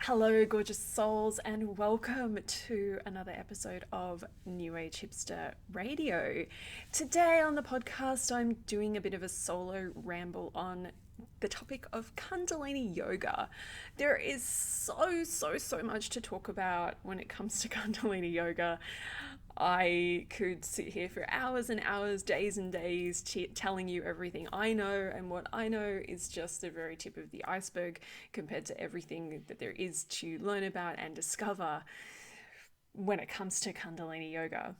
Hello, gorgeous souls, and welcome to another episode of New Age Hipster Radio. Today on the podcast, I'm doing a bit of a solo ramble on the topic of Kundalini Yoga. There is so much to talk about when it comes to Kundalini Yoga. I could sit here for hours and hours, days and days, telling you everything I know, and what I know is just the very tip of the iceberg compared to everything that there is to learn about and discover when it comes to Kundalini Yoga.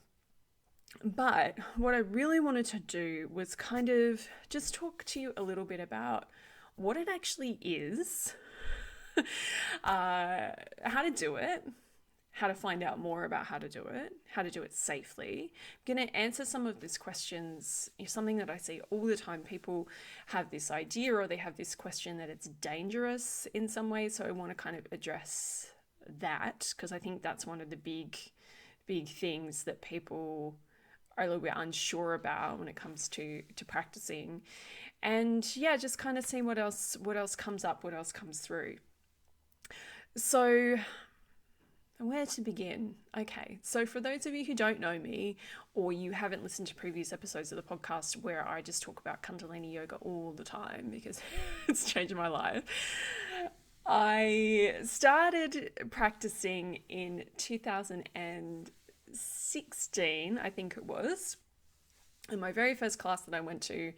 But what I really wanted to do was kind of just talk to you a little bit about what it actually is, how to do it, how to find out more about how to do it safely. I'm going to answer some of these questions. It's something that I see all the time. People have this idea or they have this question that it's dangerous in some way. So I want to kind of address that because I think that's one of the big things that people are a little bit unsure about when it comes to practicing. And yeah, just kind of see what else comes up, what else comes through. So where to begin? Okay, so for those of you who don't know me or you haven't listened to previous episodes of the podcast where I just talk about Kundalini Yoga all the time because it's changed my life, I started practicing in 2016, I think it was. And my very first class that I went to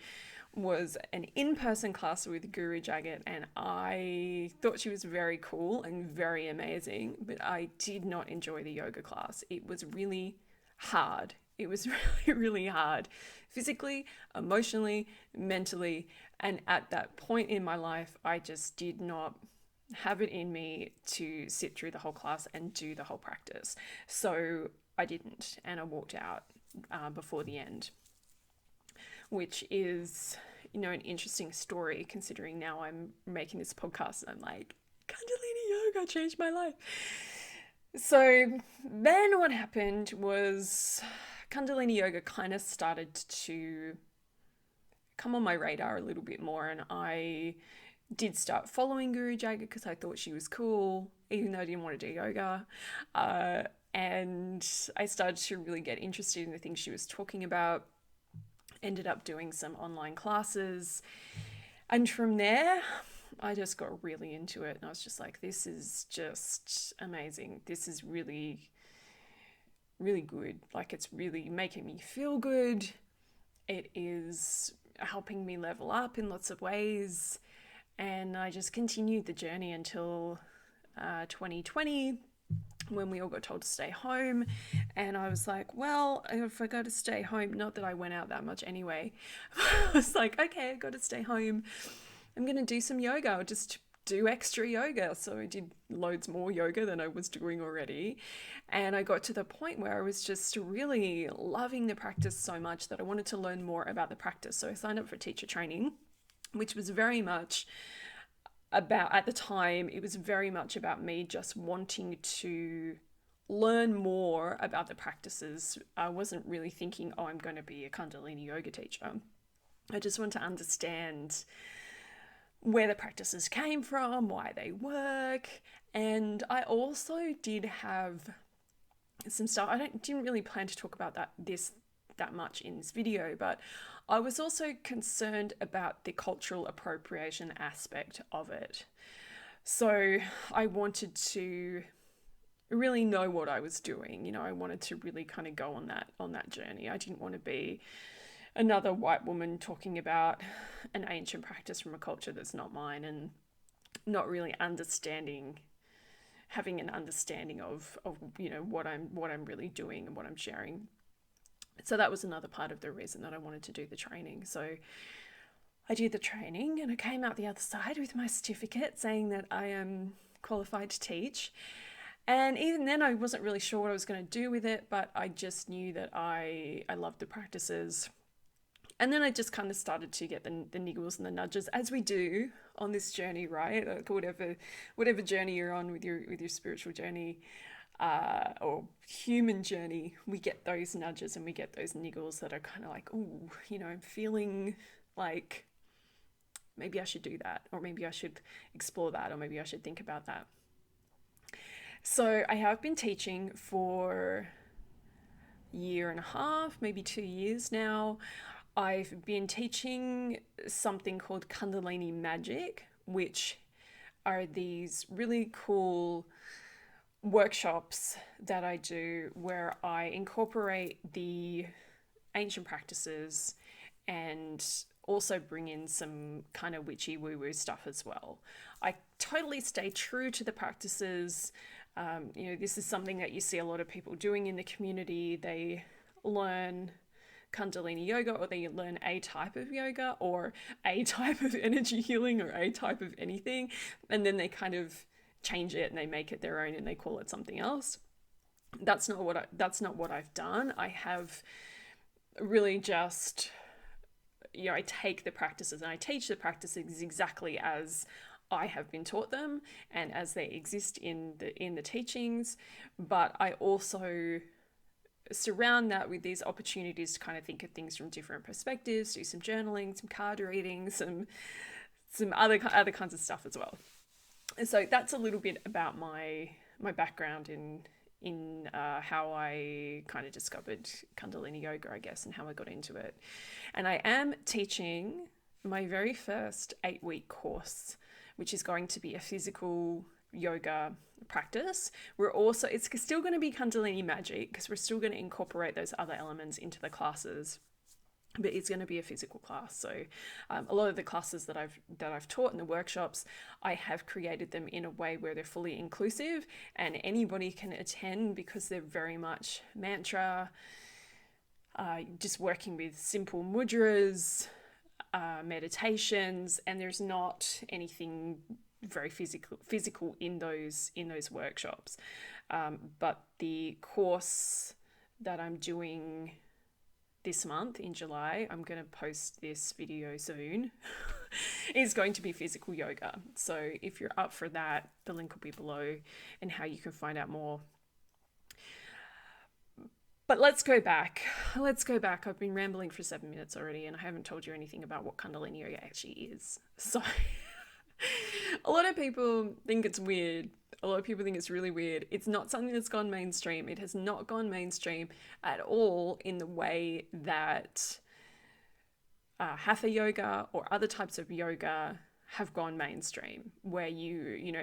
was an in-person class with Guru Jagat, and I thought she was very cool and very amazing, but I did not enjoy the yoga class. It was really hard. It was really hard, physically, emotionally, mentally, and at that point in my life, I just did not have it in me to sit through the whole class and do the whole practice. So I didn't, and I walked out before the end, which is, an interesting story considering now I'm making this podcast and I'm like, Kundalini Yoga changed my life. So then what happened was Kundalini Yoga kind of started to come on my radar a little bit more, and I did start following Guru Jagat because I thought she was cool, even though I didn't want to do yoga. And I started to really get interested in the things she was talking about. Ended up doing some online classes, and from there I just got really into it, and I was just like, this is just amazing. This is really good. Like, it's really making me feel good. It is helping me level up in lots of ways, and I just continued the journey until 2020, when we all got told to stay home. And I was like, well, if I got to stay home, not that I went out that much anyway, I was like, okay, I got to stay home. I'm going to do some yoga. I'll just do extra yoga. So I did loads more yoga than I was doing already. And I got to the point where I was just really loving the practice so much that I wanted to learn more about the practice. So I signed up for teacher training, which was very much about, at the time, it was very much about me just wanting to learn more about the practices. I wasn't really thinking, I'm going to be a Kundalini Yoga teacher. I just want to understand where the practices came from, why they work. And I also did have some stuff. Didn't really plan to talk about that much in this video, but I was also concerned about the cultural appropriation aspect of it. So I wanted to really know what I was doing. I wanted to really kind of go on that journey. I didn't want to be another white woman talking about an ancient practice from a culture that's not mine, and not really having an understanding of what I'm really doing and what I'm sharing. So that was another part of the reason that I wanted to do the training. So I did the training and I came out the other side with my certificate saying that I am qualified to teach. And even then I wasn't really sure what I was going to do with it, but I just knew that I loved the practices. And then I just kind of started to get the niggles and the nudges, as we do on this journey, right? Like whatever journey you're on with your spiritual journey, or human journey, we get those nudges and we get those niggles that are kind of like, ooh, I'm feeling like maybe I should do that, or maybe I should explore that, or maybe I should think about that. So I have been teaching for a year and a half, maybe 2 years now. I've been teaching something called Kundalini Magic, which are these really cool workshops that I do where I incorporate the ancient practices and also bring in some kind of witchy woo-woo stuff as well. I totally stay true to the practices. This is something that you see a lot of people doing in the community. They learn Kundalini Yoga, or they learn a type of yoga or a type of energy healing or a type of anything, and then they kind of change it and they make it their own and they call it something else. That's not what I've done. I have really just, I take the practices and I teach the practices exactly as I have been taught them and as they exist in the teachings, but I also surround that with these opportunities to kind of think of things from different perspectives, do some journaling, some card reading, some other kinds of stuff as well. And so that's a little bit about my background in how I kind of discovered Kundalini Yoga, I guess, and how I got into it. And I am teaching my very first 8-week course, which is going to be a physical yoga practice. It's still going to be Kundalini Magic because we're still going to incorporate those other elements into the classes, but it's going to be a physical class. So a lot of the classes that I've taught in the workshops, I have created them in a way where they're fully inclusive and anybody can attend because they're very much mantra, just working with simple mudras, meditations, and there's not anything very physical in those workshops. But the course that I'm doing this month in July, I'm going to post this video soon, is going to be physical yoga. So if you're up for that, the link will be below and how you can find out more. But let's go back. I've been rambling for 7 minutes already and I haven't told you anything about what Kundalini Yoga actually is. So a lot of people think it's weird. A lot of people think it's really weird. It's not something that's gone mainstream. It has not gone mainstream at all in the way that Hatha yoga or other types of yoga have gone mainstream, where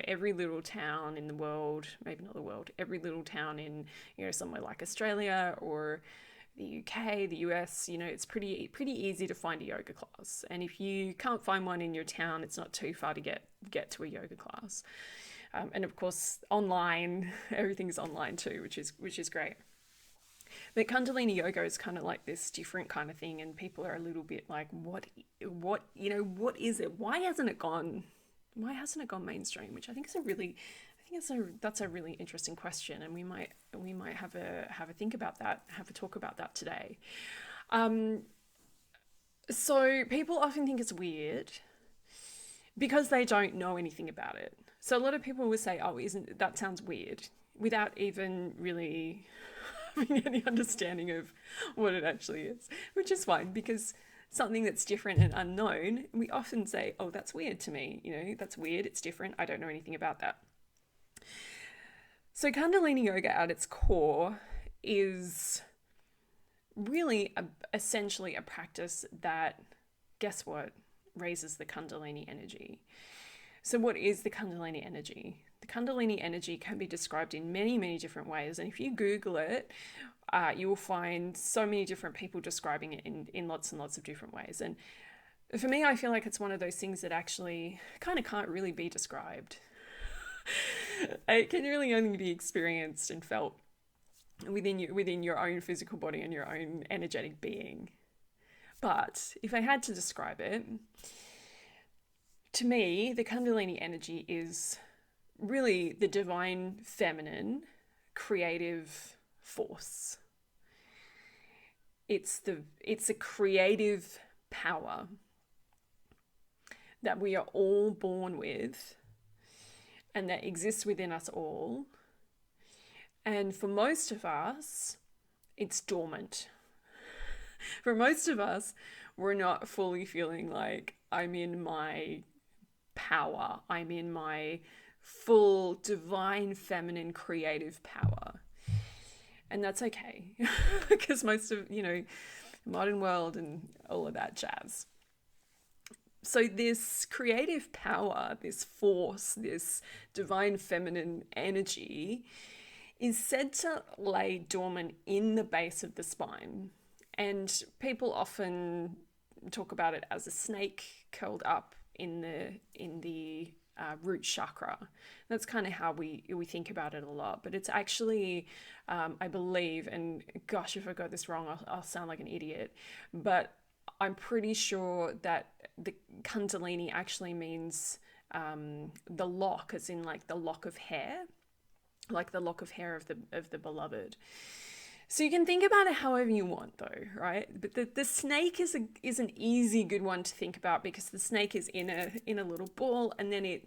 every little town in the world, maybe not the world, every little town in, somewhere like Australia or the UK, the US, it's pretty easy to find a yoga class. And if you can't find one in your town, it's not too far to get to a yoga class. And of course, online, everything's online too, which is great. But Kundalini Yoga is kind of like this different kind of thing, and people are a little bit like, what is it? Why hasn't it gone mainstream? Which I think that's a really interesting question, and we might have a think about that, have a talk about that today. So people often think it's weird because they don't know anything about it. So a lot of people will say, "Oh, that sounds weird," without even really having any understanding of what it actually is, which is fine because something that's different and unknown, we often say, "Oh, that's weird to me. That's weird. It's different. I don't know anything about that." So Kundalini Yoga at its core is really essentially a practice that, guess what, raises the Kundalini energy. So what is the Kundalini energy? The Kundalini energy can be described in many, many different ways. And if you Google it, you will find so many different people describing it in lots and lots of different ways. And for me, I feel like it's one of those things that actually kind of can't really be described. It can really only be experienced and felt within your own physical body and your own energetic being. But if I had to describe it, to me, the Kundalini energy is really the divine feminine creative force. It's a creative power that we are all born with and that exists within us all. And for most of us, it's dormant. For most of us, we're not fully feeling like I'm in my power, I'm in my full, divine, feminine, creative power. And that's okay, because most of, modern world and all of that jazz. So this creative power, this force, this divine feminine energy is said to lay dormant in the base of the spine. And people often talk about it as a snake curled up in the root chakra. That's kind of how we think about it a lot, but it's actually, I believe, and gosh, if I got this wrong, I'll sound like an idiot, but I'm pretty sure that the Kundalini actually means the lock, as in like the lock of hair, like the lock of hair of the beloved. So you can think about it however you want, though, right? But the snake is an easy, good one to think about, because the snake is in a little ball, and then it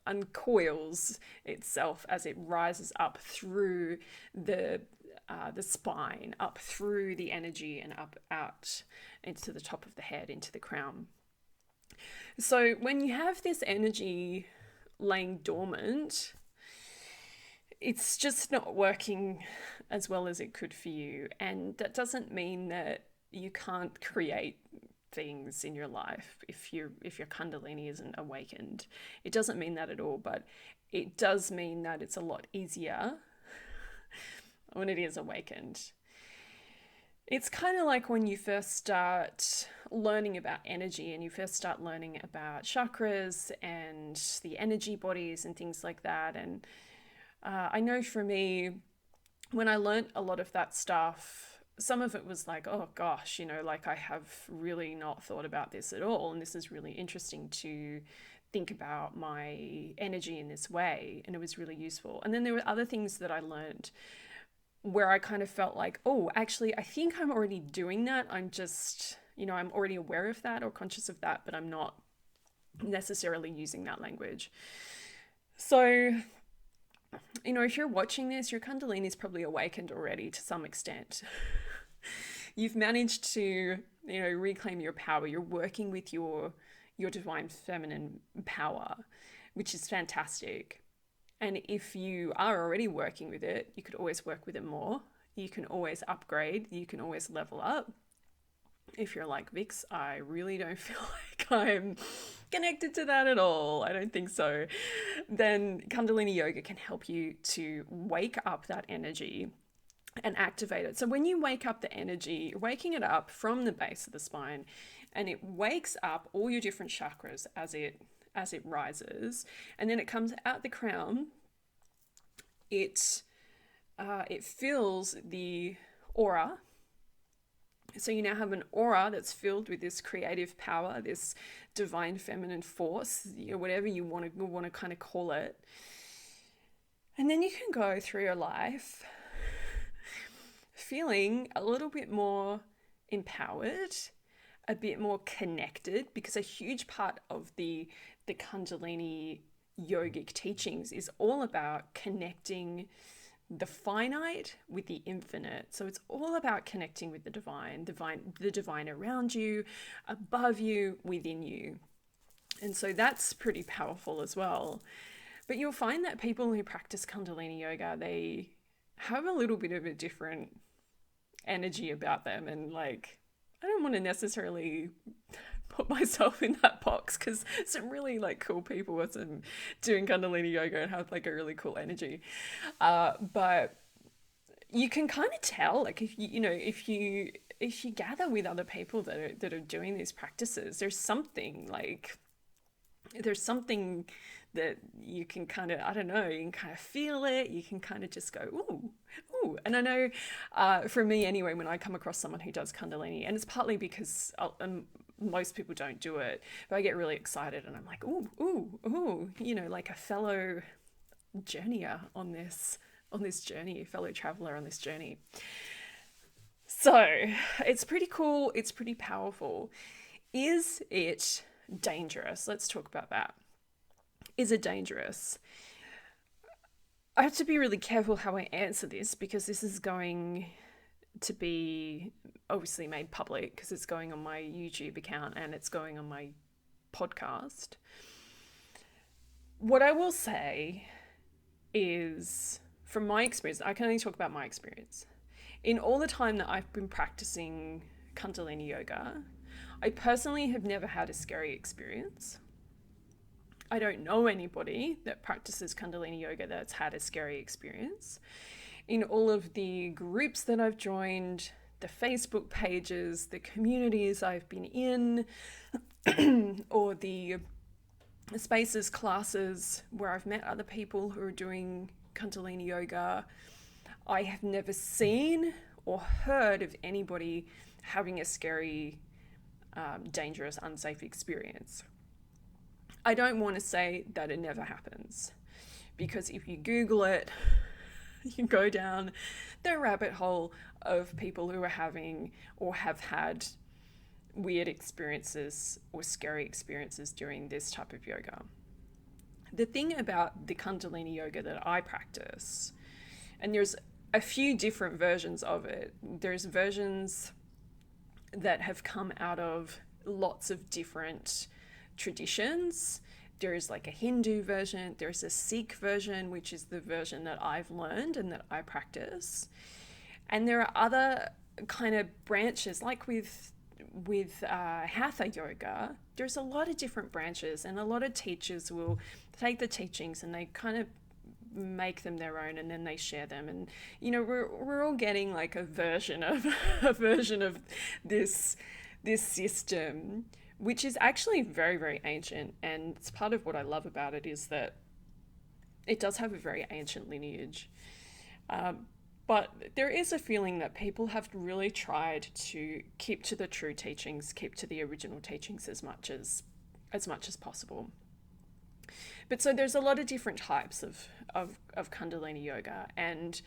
uncoils itself as it rises up through the spine, up through the energy, and up out into the top of the head, into the crown. So when you have this energy laying dormant, it's just not working as well as it could for you. And that doesn't mean that you can't create things in your life if your Kundalini isn't awakened. It doesn't mean that at all, but it does mean that it's a lot easier when it is awakened. It's kind of like when you first start learning about energy and you first start learning about chakras and the energy bodies and things like that. And I know for me, when I learnt a lot of that stuff, some of it was like, oh gosh, like I have really not thought about this at all. And this is really interesting to think about my energy in this way. And it was really useful. And then there were other things that I learned where I kind of felt like, oh, actually, I think I'm already doing that. I'm just, I'm already aware of that or conscious of that, but I'm not necessarily using that language. So, if you're watching this, your Kundalini is probably awakened already to some extent. You've managed to, reclaim your power. You're working with your divine feminine power, which is fantastic. And if you are already working with it, you could always work with it more. You can always upgrade. You can always level up. If you're like, Vix, I really don't feel like I'm connected to that at all, I don't think so, then Kundalini Yoga can help you to wake up that energy and activate it. So when you wake up the energy, you're waking it up from the base of the spine, and it wakes up all your different chakras as it rises, and then it comes out the crown. It fills the aura. So you now have an aura that's filled with this creative power, this divine feminine force, whatever you want to kind of call it. And then you can go through your life feeling a little bit more empowered, a bit more connected, because a huge part of the Kundalini yogic teachings is all about connecting the finite with the infinite. So it's all about connecting with the divine around you, above you, within you. And so that's pretty powerful as well. But you'll find that people who practice Kundalini Yoga, they have a little bit of a different energy about them. And like, I don't want to necessarily put myself in that box, because some really like cool people are doing Kundalini Yoga and have like a really cool energy. But you can kind of tell, like, if you gather with other people that are doing these practices, there's something that you can kind of, I don't know, you can kind of feel it. You can kind of just go, ooh. And I know for me anyway, when I come across someone who does Kundalini, and it's partly because most people don't do it, but I get really excited and I'm like, ooh, like a fellow journeyer on this journey, a fellow traveler on this journey. So it's pretty cool. It's pretty powerful. Is it dangerous? Let's talk about that. Is it dangerous? I have to be really careful how I answer this, because this is going to be obviously made public, because it's going on my YouTube account and it's going on my podcast. What I will say is, from my experience, I can only talk about my experience. In all the time that I've been practicing Kundalini Yoga, I personally have never had a scary experience. I don't know anybody that practices Kundalini Yoga that's had a scary experience. In all of the groups that I've joined, the Facebook pages, the communities I've been in, or the spaces, classes where I've met other people who are doing Kundalini Yoga, I have never seen or heard of anybody having a scary, dangerous, unsafe experience. I don't want to say that it never happens, because if you Google it, you go down the rabbit hole of people who are having or have had weird experiences or scary experiences during this type of yoga. The thing about the Kundalini Yoga that I practice, and there's a few different versions of it. There's versions that have come out of lots of different traditions. There's like a Hindu version, there's a Sikh version, which is the version that I've learned and that I practice. And there are other kind of branches, like with Hatha Yoga, there's a lot of different branches, and a lot of teachers will take the teachings and they kind of make them their own, and then they share them. And we're all getting like a version of this system, which is actually very, very ancient. And it's part of what I love about it, is that it does have a very ancient lineage. But there is a feeling that people have really tried to keep to the true teachings, keep to the original teachings as much as possible. But so there's a lot of different types of Kundalini Yoga, and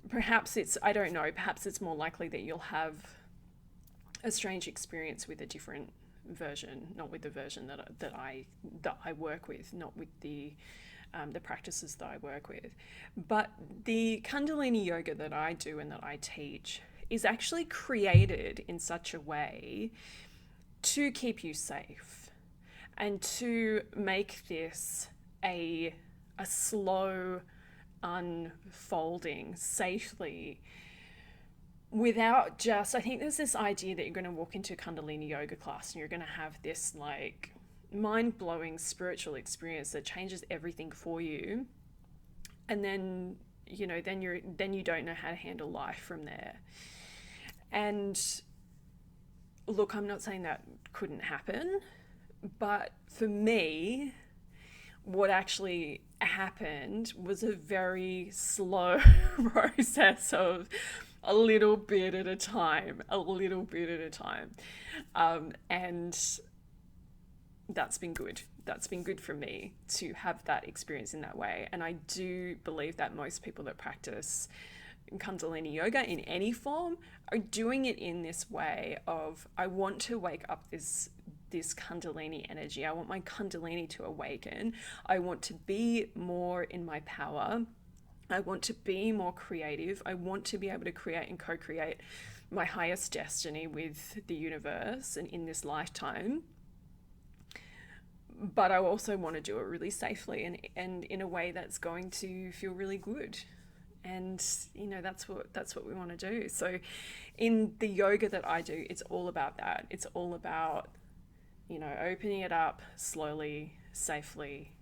perhaps perhaps it's more likely that you'll have a strange experience with a different version, not with the version that I work with, not with the practices that I work with. But the Kundalini Yoga that I do and that I teach is actually created in such a way to keep you safe and to make this a slow unfolding safely, without just, I think there's this idea that you're going to walk into a Kundalini Yoga class and you're going to have this like mind-blowing spiritual experience that changes everything for you, and then you don't know how to handle life from there. And look, I'm not saying that couldn't happen, but for me, what actually happened was a very slow process of a little bit at a time, and that's been good. That's been good for me to have that experience in that way. And I do believe that most people that practice Kundalini Yoga in any form are doing it in this way of, I want to wake up this Kundalini energy. I want my Kundalini to awaken. I want to be more in my power. I want to be more creative. I want to be able to create and co-create my highest destiny with the universe and in this lifetime. But I also want to do it really safely and in a way that's going to feel really good. And that's what we want to do. So in the yoga that I do, it's all about that. It's all about opening it up slowly, safely.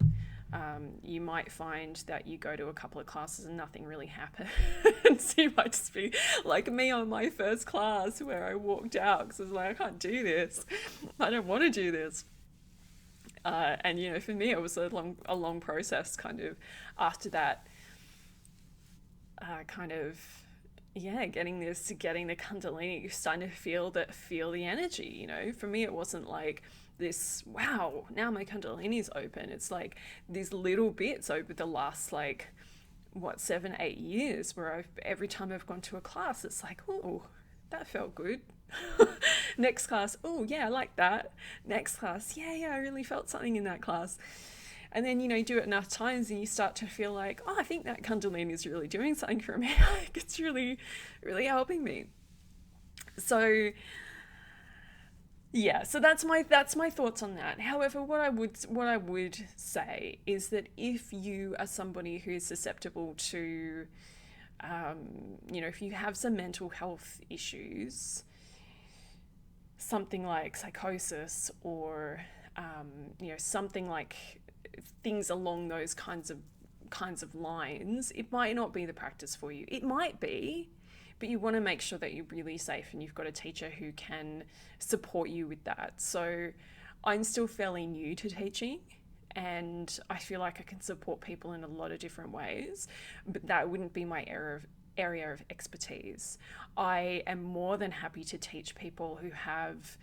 You might find that you go to a couple of classes and nothing really happens. You might just be like me on my first class, where I walked out because I was like, I can't do this. I don't want to do this. And for me, it was a long process kind of after that, getting the Kundalini, starting to feel the energy. For me, it wasn't like this, wow, now my Kundalini is open. It's like these little bits over the last 7-8 years, where every time I've gone to a class, it's like, oh, that felt good. Next class, oh yeah, I like that. Next class, yeah, I really felt something in that class. And then, you do it enough times and you start to feel like, oh, I think that Kundalini is really doing something for me. Like, it's really, really helping me. So Yeah, so that's my thoughts on that. However, what I would say is that if you are somebody who is susceptible to, if you have some mental health issues, something like psychosis or, something like things along those kinds of lines, it might not be the practice for you. It might be, but you want to make sure that you're really safe and you've got a teacher who can support you with that. So I'm still fairly new to teaching and I feel like I can support people in a lot of different ways, but that wouldn't be my area of expertise. I am more than happy to teach people who have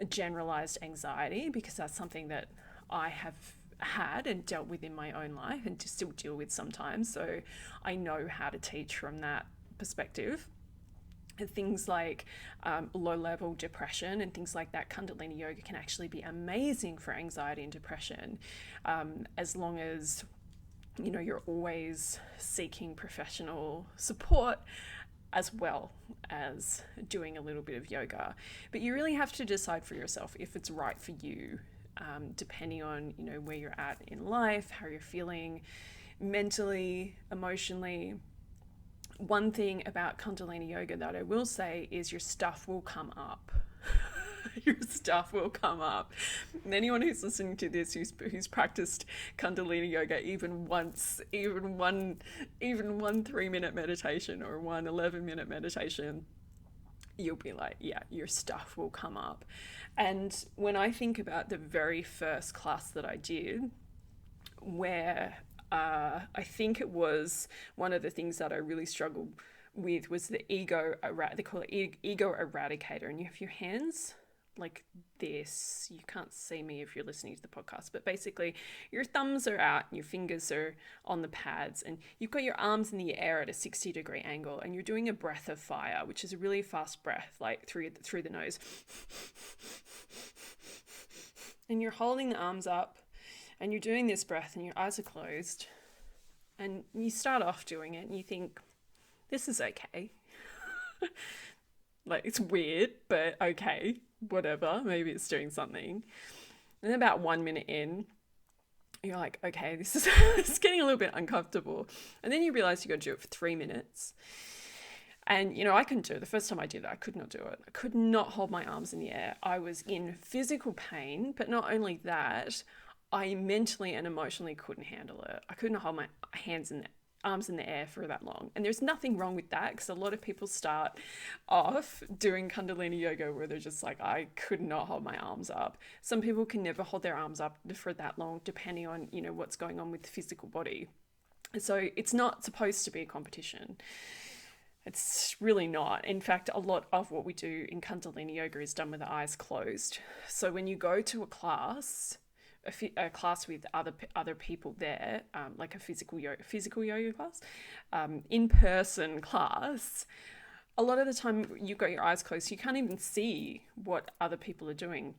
generalized anxiety because that's something that I have had and dealt with in my own life and still deal with sometimes. So I know how to teach from that perspective. And things like low level depression and things like that, Kundalini Yoga can actually be amazing for anxiety and depression, as long as you're always seeking professional support as well as doing a little bit of yoga. But you really have to decide for yourself if it's right for you, depending on where you're at in life, how you're feeling mentally, emotionally. One thing about Kundalini Yoga that I will say is your stuff will come up. Your stuff will come up. And anyone who's listening to this who's practiced Kundalini Yoga even once, even one 3-minute meditation or one 11-minute meditation, you'll be like, yeah, your stuff will come up. And when I think about the very first class that I did, where I think it was one of the things that I really struggled with was the they call it ego eradicator. And you have your hands like this. You can't see me if you're listening to the podcast, but basically your thumbs are out and your fingers are on the pads and you've got your arms in the air at a 60-degree angle and you're doing a breath of fire, which is a really fast breath, like through the nose. And you're holding the arms up and you're doing this breath and your eyes are closed and you start off doing it and you think, this is okay. Like, it's weird, but okay, whatever, maybe it's doing something. And then about 1 minute in, you're like, okay, this is it's getting a little bit uncomfortable. And then you realize you got to do it for 3 minutes. And, I couldn't do it. The first time I did it, I could not do it. I could not hold my arms in the air. I was in physical pain, but not only that, I mentally and emotionally couldn't handle it. I couldn't hold my arms in the air for that long. And there's nothing wrong with that because a lot of people start off doing Kundalini Yoga where they're just like, I could not hold my arms up. Some people can never hold their arms up for that long, depending on, what's going on with the physical body. So it's not supposed to be a competition. It's really not. In fact, a lot of what we do in Kundalini Yoga is done with the eyes closed. So when you go to a class with other people there, like a physical yoga class, in-person class, a lot of the time you've got your eyes closed, so you can't even see what other people are doing.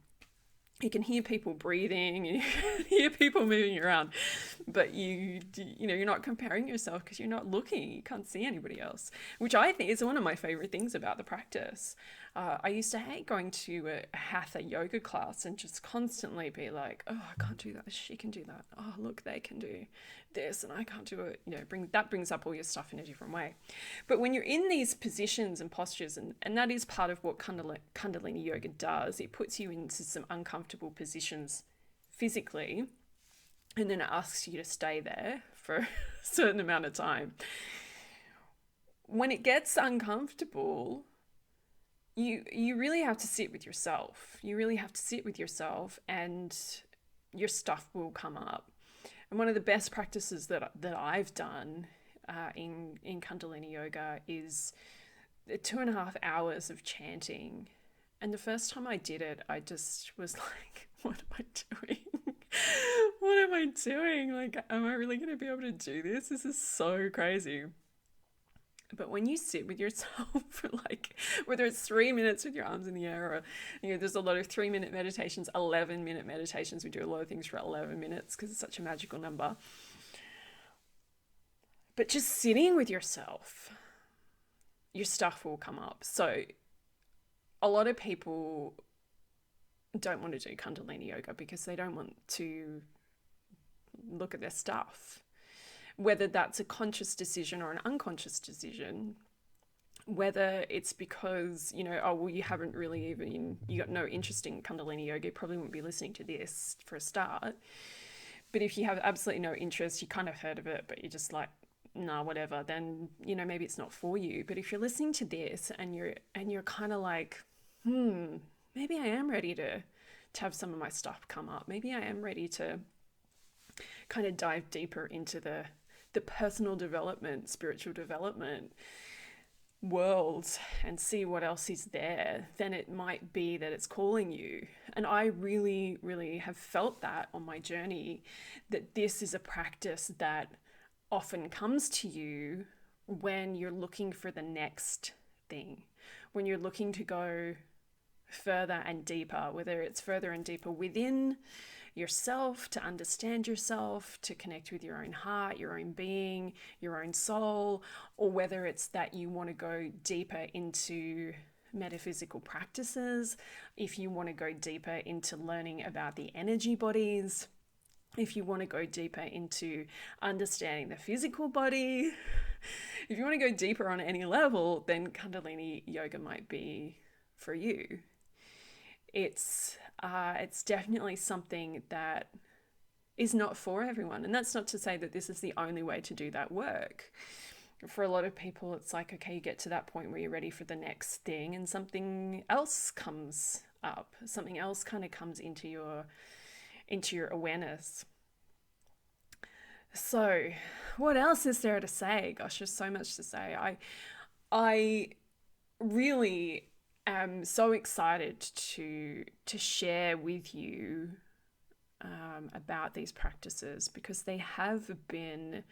You can hear people breathing, you can hear people moving around, but you're not comparing yourself because you're not looking. You can't see anybody else, which I think is one of my favorite things about the practice. I used to hate going to a hatha yoga class and just constantly be like, oh, I can't do that. She can do that. Oh, look, they can do this and I can't do it. That brings up all your stuff in a different way. But when you're in these positions and postures, and that is part of what Kundalini Yoga does, it puts you into some uncomfortable positions physically, and then it asks you to stay there for a certain amount of time. When it gets uncomfortable, you really have to sit with yourself. You really have to sit with yourself and your stuff will come up. And one of the best practices that I've done in Kundalini Yoga is 2.5 hours of chanting. And the first time I did it, I just was like, what am I doing? What am I doing? Like, am I really going to be able to do this? This is so crazy. But when you sit with yourself for like, whether it's 3 minutes with your arms in the air or, there's a lot of 3-minute meditations, 11-minute meditations. We do a lot of things for 11 minutes because it's such a magical number. But just sitting with yourself, your stuff will come up. So a lot of people don't want to do Kundalini Yoga because they don't want to look at their stuff. Whether that's a conscious decision or an unconscious decision, whether it's because, oh, well, you haven't really you got no interest in Kundalini Yoga, you probably wouldn't be listening to this for a start. But if you have absolutely no interest, you kind of heard of it, but you're just like, nah, whatever, then, maybe it's not for you. But if you're listening to this and you're kind of like, maybe I am ready to have some of my stuff come up. Maybe I am ready to kind of dive deeper into the personal development, spiritual development world and see what else is there, then it might be that it's calling you. And I really, really have felt that on my journey, that this is a practice that often comes to you when you're looking for the next thing, when you're looking to go further and deeper, whether it's further and deeper within yourself, to understand yourself, to connect with your own heart, your own being, your own soul, or whether it's that you want to go deeper into metaphysical practices, if you want to go deeper into learning about the energy bodies, if you want to go deeper into understanding the physical body, if you want to go deeper on any level, then Kundalini Yoga might be for you. It's definitely something that is not for everyone. And that's not to say that this is the only way to do that work. For a lot of people, it's like, okay, you get to that point where you're ready for the next thing and something else comes up. Something else kind of comes into your awareness. So what else is there to say? Gosh, there's so much to say. I really am so excited to share with you about these practices, because they have been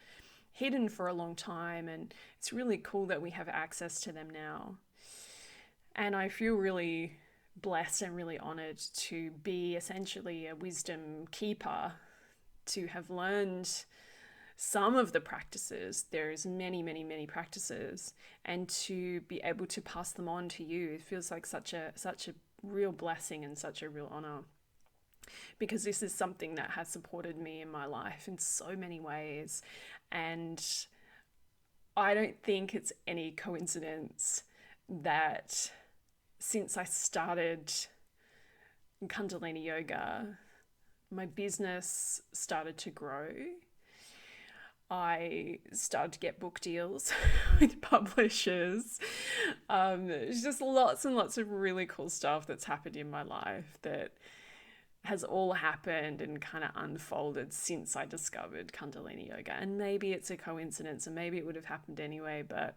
hidden for a long time, and it's really cool that we have access to them now. And I feel really blessed and really honored to be essentially a wisdom keeper, to have learned some of the practices. There's many, many, many practices, and to be able to pass them on to you, it feels like such a real blessing and such a real honor, because this is something that has supported me in my life in so many ways. And I don't think it's any coincidence that since I started Kundalini Yoga, my business started to grow. I started to get book deals with publishers. There's just lots and lots of really cool stuff that's happened in my life that has all happened and kind of unfolded since I discovered Kundalini Yoga. And maybe it's a coincidence, and maybe it would have happened anyway, but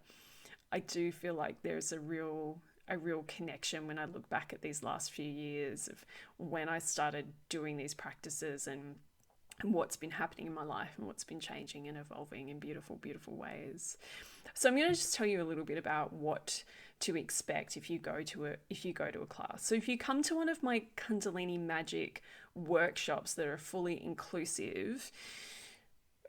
I do feel like there's a real connection when I look back at these last few years of when I started doing these practices and what's been happening in my life and what's been changing and evolving in beautiful, beautiful ways. So I'm going to just tell you a little bit about what to expect if you go to a class. So if you come to one of my Kundalini Magic workshops that are fully inclusive,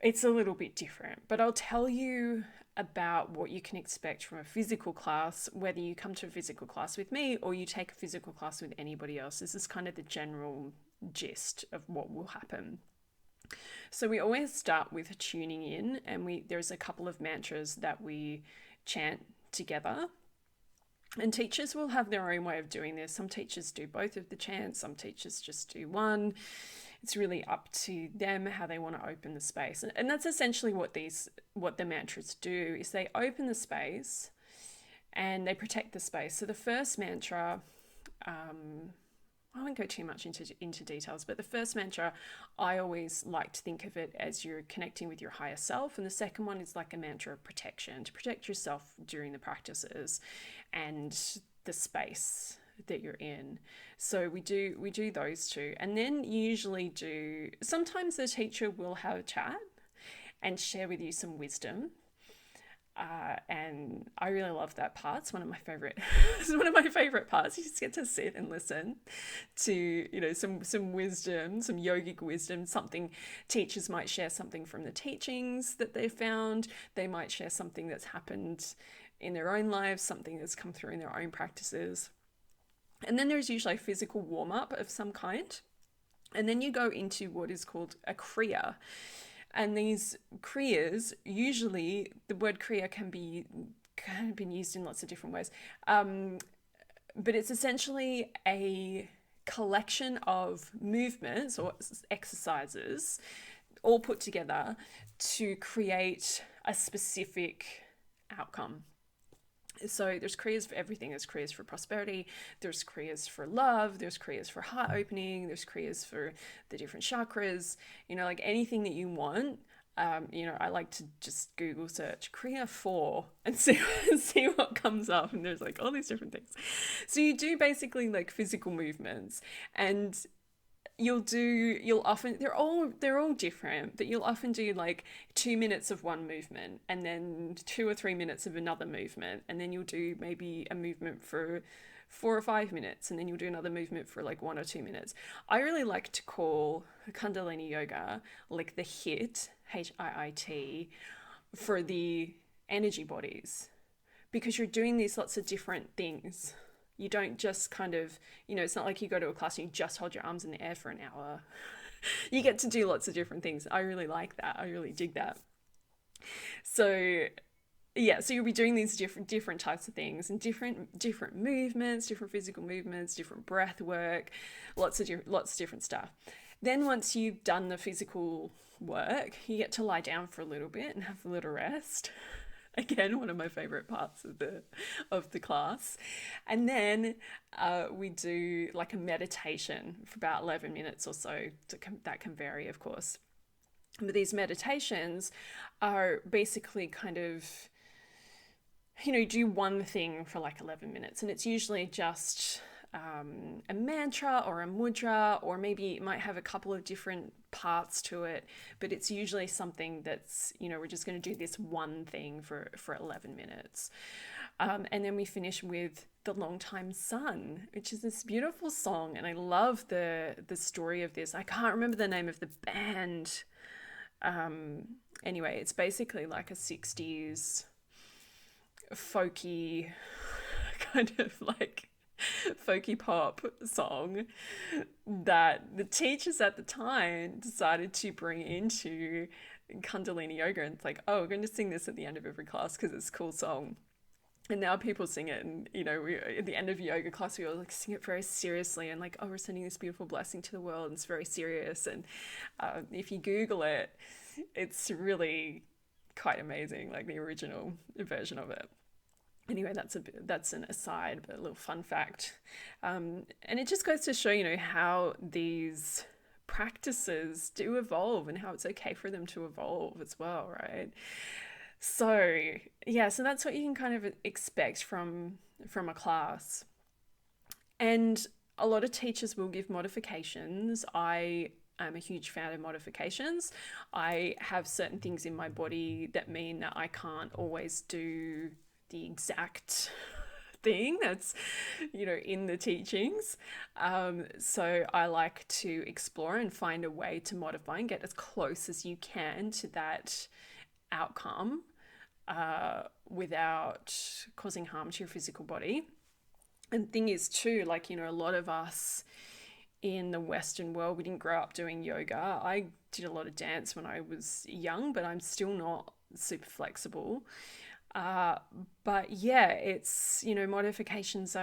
it's a little bit different, but I'll tell you about what you can expect from a physical class, whether you come to a physical class with me or you take a physical class with anybody else. This is kind of the general gist of what will happen. So we always start with tuning in, and there's a couple of mantras that we chant together. And teachers will have their own way of doing this. Some teachers do both of the chants, some teachers just do one. It's really up to them how they want to open the space. And that's essentially what the mantras do, is they open the space and they protect the space. So the first mantra, I won't go too much into details, but the first mantra, I always like to think of it as you're connecting with your higher self. And the second one is like a mantra of protection, to protect yourself during the practices and the space that you're in. So we do those two. And then sometimes the teacher will have a chat and share with you some wisdom. And I really love that part. It's one of my favorite. It's one of my favorite parts. You just get to sit and listen to, some wisdom, some yogic wisdom. Something teachers might share something from the teachings that they found. They might share something that's happened in their own lives, something that's come through in their own practices. And then there's usually a physical warm-up of some kind. And then you go into what is called a kriya. And these kriyas, usually the word kriya can be kind of been used in lots of different ways. But it's essentially a collection of movements or exercises all put together to create a specific outcome. So there's kriyas for everything. There's kriyas for prosperity, there's kriyas for love, there's kriyas for heart opening, there's kriyas for the different chakras, like anything that you want. I like to just Google search Kriya 4 and see what comes up, and there's like all these different things. So you do basically like physical movements, and you'll often, they're all different, but you'll often do like 2 minutes of one movement and then 2 or 3 minutes of another movement, and then you'll do maybe a movement for 4 or 5 minutes, and then you'll do another movement for like 1 or 2 minutes. I really like to call Kundalini Yoga like the HIIT for the energy bodies, because you're doing these lots of different things. You don't just kind of, it's not like you go to a class and you just hold your arms in the air for an hour. You get to do lots of different things. I really like that. I really dig that. So yeah, so you'll be doing these different types of things, and different movements, different physical movements, different breath work, lots of different stuff. Then once you've done the physical work, you get to lie down for a little bit and have a little rest. Again, one of my favorite parts of the class. And then we do like a meditation for about 11 minutes or so. That can vary, of course. But these meditations are basically kind of, do one thing for like 11 minutes. And it's usually just a mantra or a mudra, or maybe it might have a couple of different parts to it, but it's usually something that's, we're just going to do this one thing for 11 minutes. And then we finish with The Long Time Sun, which is this beautiful song. And I love the story of this. I can't remember the name of the band. Anyway, it's basically like a 60s folky kind of like folky pop song that the teachers at the time decided to bring into Kundalini Yoga. And it's like, oh, we're going to sing this at the end of every class because it's a cool song. And now people sing it, and we at the end of yoga class we all like sing it very seriously, and like, oh, we're sending this beautiful blessing to the world, and it's very serious. And if you Google it, it's really quite amazing, like the original version of it. Anyway, that's an aside, but a little fun fact. And it just goes to show, how these practices do evolve and how it's okay for them to evolve as well, right? So yeah, so that's what you can kind of expect from a class. And a lot of teachers will give modifications. I am a huge fan of modifications. I have certain things in my body that mean that I can't always do the exact thing that's, in the teachings. So I like to explore and find a way to modify and get as close as you can to that outcome without causing harm to your physical body. And the thing is too, like, a lot of us in the Western world, we didn't grow up doing yoga. I did a lot of dance when I was young, but I'm still not super flexible. But yeah, it's, modifications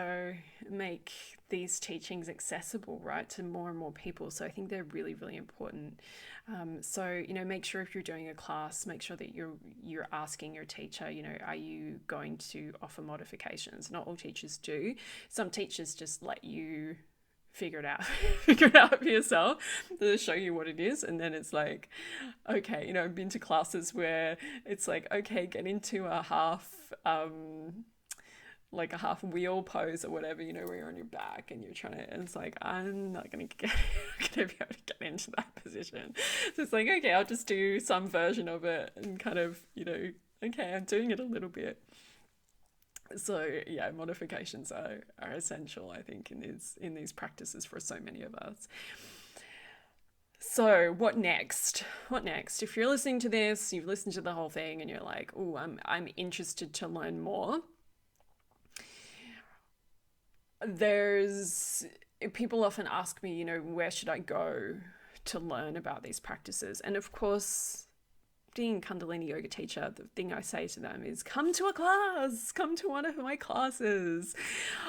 make these teachings accessible, right, to more and more people. So I think they're really, really important. So, make sure if you're doing a class, make sure that you're asking your teacher, are you going to offer modifications? Not all teachers do. Some teachers just let you figure it out for yourself. They'll show you what it is, and then it's like, okay, I've been to classes where it's like, okay, get into a half wheel pose or whatever, where you're on your back and you're trying to, and it's like, I'm not gonna be able to get into that position. So it's like, okay, I'll just do some version of it and kind of, okay, I'm doing it a little bit. So yeah, modifications are essential, I think, in these practices for so many of us. So what next? If you're listening to this, you've listened to the whole thing and you're like, oh, I'm interested to learn more. there's people often ask me, where should I go to learn about these practices? And of course, being Kundalini Yoga teacher, the thing I say to them is come to a class, come to one of my classes.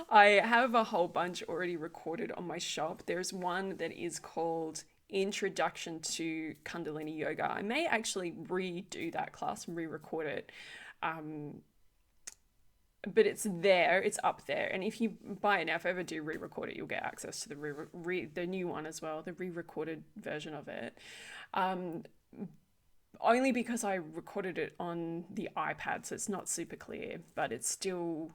I have a whole bunch already recorded on my shop. There's one that is called Introduction to Kundalini Yoga. I may actually redo that class and re-record it. But it's there, it's up there. And if you buy it now, if I ever do re-record it, you'll get access to the new one as well, the re-recorded version of it. Only because I recorded it on the iPad, so it's not super clear, but it's still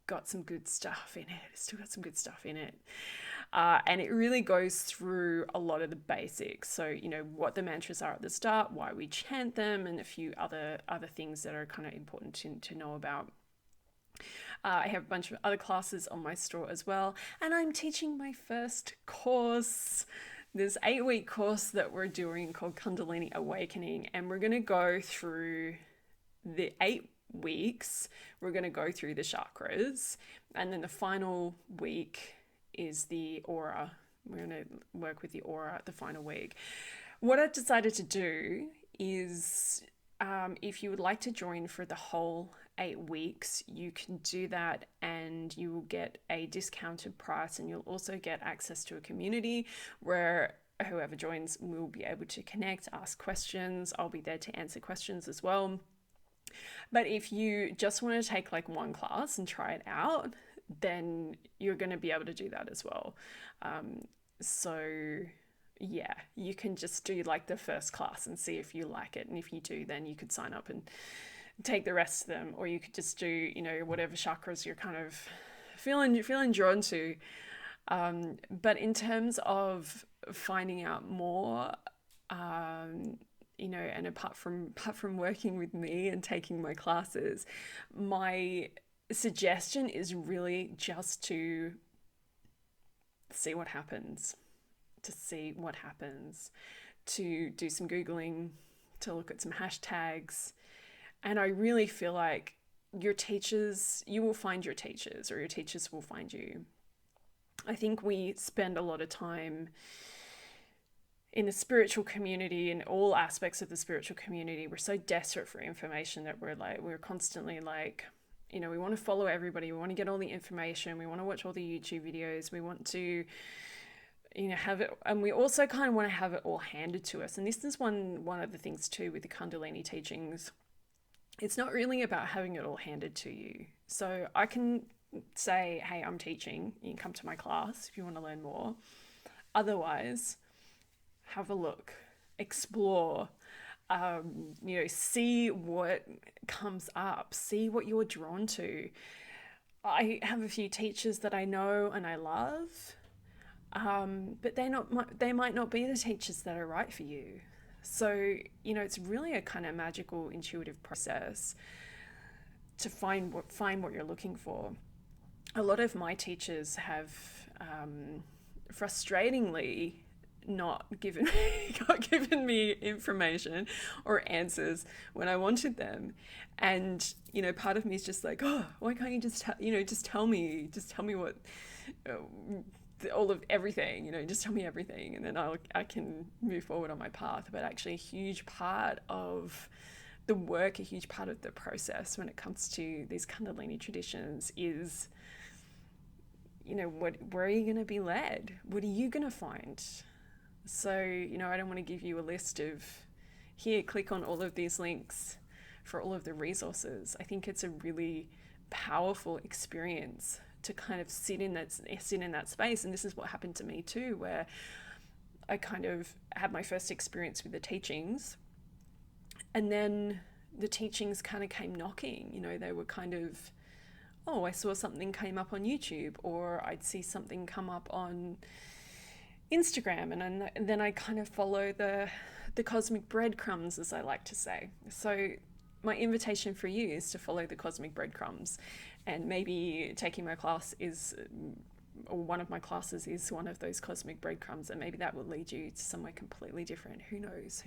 got some good stuff in it. It's still got some good stuff in it. And it really goes through a lot of the basics. So, what the mantras are at the start, why we chant them, and a few other things that are kind of important to know about. I have a bunch of other classes on my store as well. And I'm teaching my first course, this 8-week course that we're doing called Kundalini Awakening. And we're going to go through the 8 weeks. We're going to go through the chakras. And then the final week is the aura. We're going to work with the aura the final week. What I've decided to do is if you would like to join for the whole 8 weeks, you can do that, and you will get a discounted price, and you'll also get access to a community where whoever joins will be able to connect, ask questions. I'll be there to answer questions as well. But if you just want to take like one class and try it out, then you're going to be able to do that as well. So yeah, you can just do like the first class and see if you like it. And if you do, then you could sign up and take the rest of them, or you could just do, whatever chakras you're kind of feeling drawn to. But in terms of finding out more, and apart from working with me and taking my classes, my suggestion is really just to see what happens, to do some Googling, to look at some hashtags. And I really feel like you will find your teachers, or your teachers will find you. I think we spend a lot of time in the spiritual community, in all aspects of the spiritual community. We're so desperate for information that we're constantly like, we want to follow everybody. We want to get all the information. We want to watch all the YouTube videos. We want to, have it. And we also kind of want to have it all handed to us. And this is one of the things too with the Kundalini teachings. It's not really about having it all handed to you. So I can say, hey, I'm teaching. You can come to my class if you want to learn more. Otherwise, have a look, explore, see what comes up, see what you're drawn to. I have a few teachers that I know and I love, but they might not be the teachers that are right for you. So, it's really a kind of magical, intuitive process to find what you're looking for. A lot of my teachers have, frustratingly, not given me information or answers when I wanted them. And, part of me is just like, oh, why can't you just tell me what, all of everything, just tell me everything, and then I can move forward on my path. But actually a huge part of the work, a huge part of the process when it comes to these Kundalini traditions is, where are you going to be led? What are you going to find? So, I don't want to give you a list of, here, click on all of these links for all of the resources. I think it's a really powerful experience to kind of sit in that space. And this is what happened to me too, where I kind of had my first experience with the teachings, and then the teachings kind of came knocking. They were kind of, oh, I saw something came up on YouTube, or I'd see something come up on Instagram, and then I kind of follow the cosmic breadcrumbs, as I like to say. So my invitation for you is to follow the cosmic breadcrumbs, and maybe taking my class or one of my classes is one of those cosmic breadcrumbs, and maybe that will lead you to somewhere completely different. Who knows?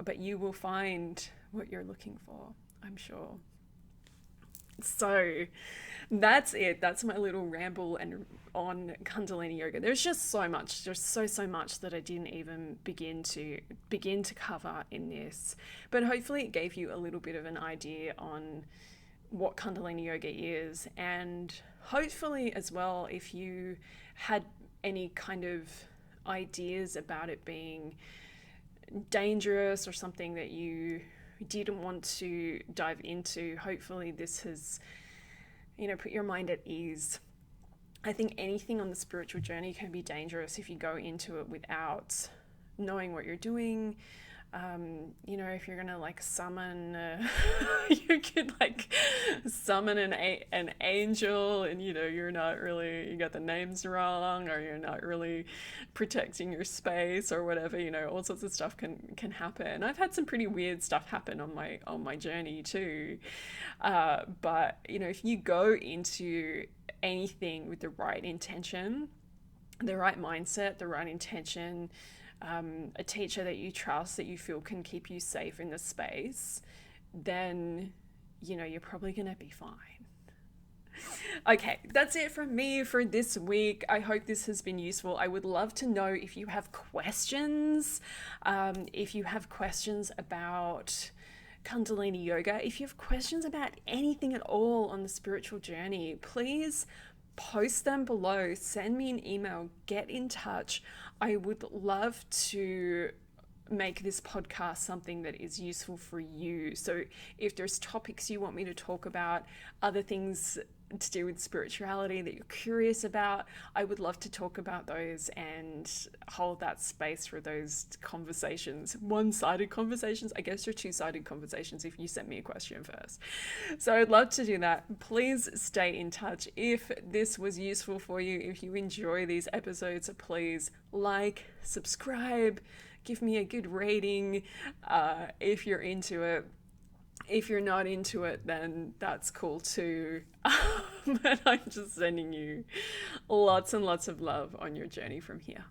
But you will find what you're looking for, I'm sure. So that's it. That's my little ramble and on Kundalini yoga. There's just so much. There's so much that I didn't even begin to cover in this. But hopefully it gave you a little bit of an idea on what Kundalini yoga is, and hopefully as well, if you had any kind of ideas about it being dangerous or something that you didn't want to dive into, hopefully this has, put your mind at ease. I think anything on the spiritual journey can be dangerous if you go into it without knowing what you're doing. If you're gonna like summon, you could like summon an angel, and you're not really, you got the names wrong, or you're not really protecting your space or whatever. All sorts of stuff can happen. I've had some pretty weird stuff happen on my journey too. But if you go into anything with the right intention, the right mindset, the right intention, a teacher that you trust, that you feel can keep you safe in the space, then you're probably gonna be fine. Okay, that's it from me for this week. I hope this has been useful. I would love to know if you have questions. If you have questions about Kundalini yoga, if you have questions about anything at all on the spiritual journey, please post them below. Send me an email. Get in touch. I would love to make this podcast something that is useful for you. So if there's topics you want me to talk about, other things to do with spirituality that you're curious about, I would love to talk about those and hold that space for those conversations. One-sided conversations, I guess, they're two-sided conversations if you send me a question first. So I'd love to do that. Please stay in touch. If this was useful for you, if you enjoy these episodes, please like, subscribe, give me a good rating if you're into it. If you're not into it, then that's cool too. But I'm just sending you lots and lots of love on your journey from here.